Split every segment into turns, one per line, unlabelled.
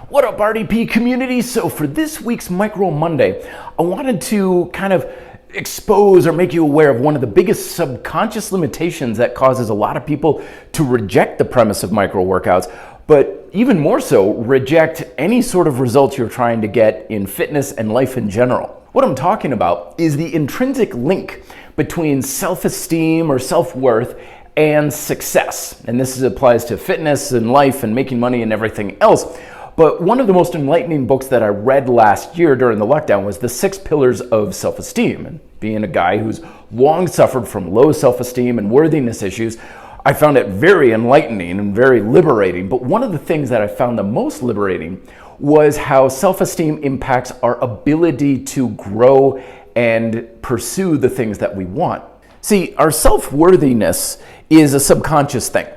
What up, RDP community? So for this week's Micro Monday, I wanted to kind of expose or make you aware of one of the biggest subconscious limitations that causes a lot of people to reject the premise of micro workouts, but even more so, reject any sort of results you're trying to get in fitness and life in general. What I'm talking about is the intrinsic link between self-esteem or self-worth and success. And this applies to fitness and life and making money and everything else. But one of the most enlightening books that I read last year during the lockdown was The 6 Pillars of SelfEsteem. And being a guy who's long suffered from low self-esteem and worthiness issues, I found it very enlightening and very liberating. But one of the things that I found the most liberating was how self-esteem impacts our ability to grow and pursue the things that we want. See, our self-worthiness is a subconscious thing.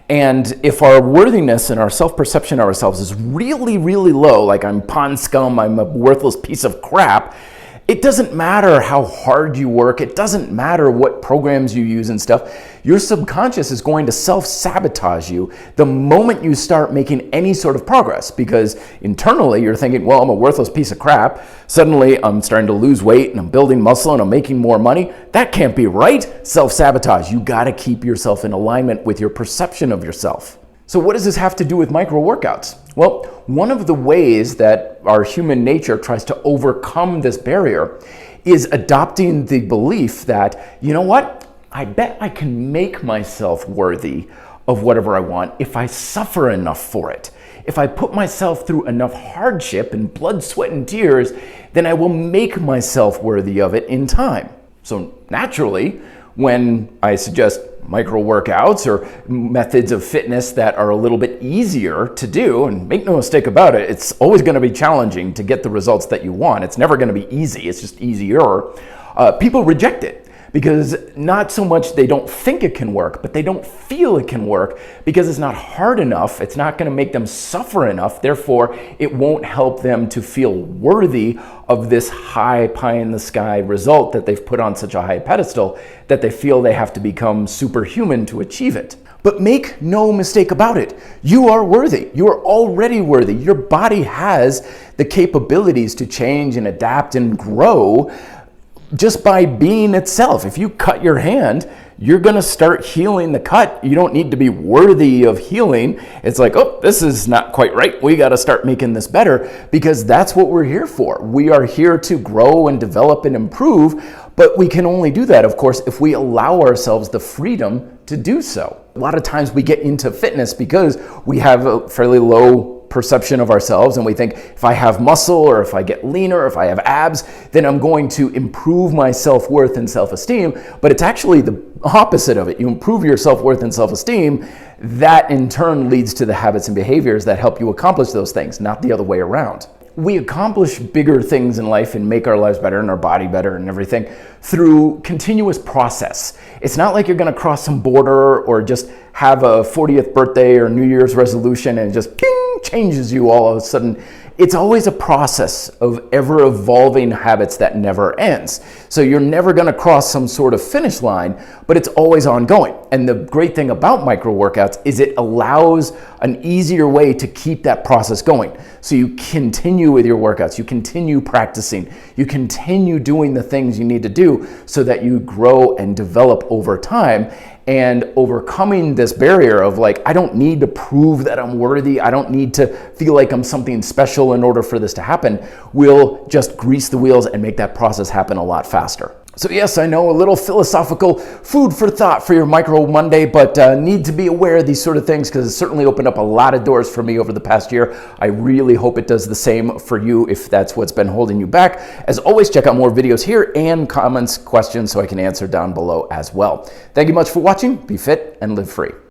And if our worthiness and our self-perception of ourselves is really, really low, like I'm pond scum, I'm a worthless piece of crap, it doesn't matter how hard you work, it doesn't matter what programs you use and stuff, your subconscious is going to self-sabotage you the moment you start making any sort of progress, because internally you're thinking, well, I'm a worthless piece of crap, suddenly I'm starting to lose weight and I'm building muscle and I'm making more money. That can't be right. Self-sabotage. You gotta keep yourself in alignment with your perception of yourself. So what does this have to do with micro workouts? Well, one of the ways that our human nature tries to overcome this barrier is adopting the belief that, you know what? I bet I can make myself worthy of whatever I want if I suffer enough for it. If I put myself through enough hardship and blood, sweat, and tears, then I will make myself worthy of it in time. So naturally, when I suggest micro workouts or methods of fitness that are a little bit easier to do, and make no mistake about it, it's always going to be challenging to get the results that you want. It's never going to be easy, it's just easier. People reject it because not so much they don't think it can work, but they don't feel it can work because it's not hard enough, it's not going to make them suffer enough, therefore it won't help them to feel worthy of this high pie in the sky result that they've put on such a high pedestal that they feel they have to become superhuman to achieve it. But make no mistake about it, you are worthy. You are already worthy. Your body has the capabilities to change and adapt and grow just by being itself. If you cut your hand, you're gonna start healing the cut. You don't need to be worthy of healing. It's like, oh, this is not quite right. We gotta start making this better, because that's what we're here for. We are here to grow and develop and improve, but we can only do that, of course, if we allow ourselves the freedom to do so. A lot of times we get into fitness because we have a fairly low perception of ourselves, and we think if I have muscle or if I get leaner or if I have abs, then I'm going to improve my self-worth and self-esteem. But it's actually the opposite of it. You improve your self-worth and self-esteem, that in turn leads to the habits and behaviors that help you accomplish those things, not the other way around. We accomplish bigger things in life and make our lives better and our body better and everything through continuous process. It's not like you're going to cross some border or just have a 40th birthday or New Year's resolution and just ping, changes you all of a sudden. It's always a process of ever evolving habits that never ends. So you're never going to cross some sort of finish line, but it's always ongoing. And the great thing about micro workouts is it allows an easier way to keep that process going. So you continue with your workouts, you continue practicing, you continue doing the things you need to do so that you grow and develop over time. And overcoming this barrier of like, I don't need to prove that I'm worthy, I don't need to feel like I'm something special in order for this to happen, will just grease the wheels and make that process happen a lot faster. So yes, I know, a little philosophical food for thought for your Micro Monday, but need to be aware of these sort of things because it's certainly opened up a lot of doors for me over the past year. I really hope it does the same for you if that's what's been holding you back. As always, check out more videos here and comments, questions so I can answer down below as well. Thank you much for watching. Be fit and live free.